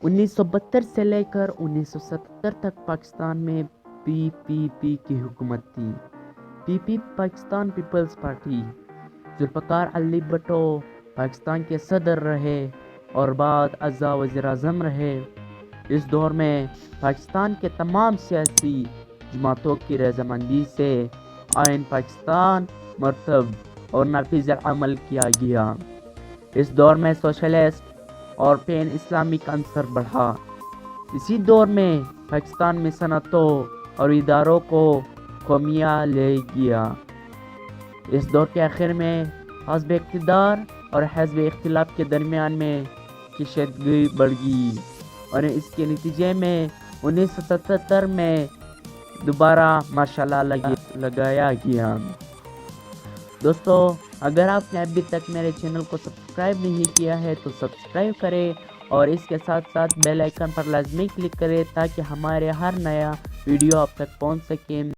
1972 سے لے کر 1977 تک پاکستان میں پی پی پی کی حکومت تھی۔ پی پی پاکستان پیپلز پارٹی۔ ذوالفقار علی بھٹو پاکستان کے صدر رہے اور بعد ازاں وزیر اعظم رہے۔ اس دور میں پاکستان کے تمام سیاسی جماعتوں کی رضامندی سے آئین پاکستان مرتب اور نافذ عمل کیا گیا۔ اس دور میں سوشلسٹ اور پین اسلامک عنصر بڑھا۔ اسی دور میں پاکستان میں صنعتوں اور اداروں کو قومیہ لے گیا۔ اس دور کے آخر میں حزب اقتدار اور حزب اختلاف کے درمیان میں کشیدگی بڑھ گئی اور اس کے نتیجے میں 1977 میں دوبارہ مارشل لا لگایا گیا۔ دوستو، اگر آپ نے ابھی تک میرے چینل کو سبسکرائب نہیں کیا ہے تو سبسکرائب کریں اور اس کے ساتھ ساتھ بیل آئیکن پر لازمی کلک کریں تاکہ ہمارے ہر نیا ویڈیو آپ تک پہنچ سکے۔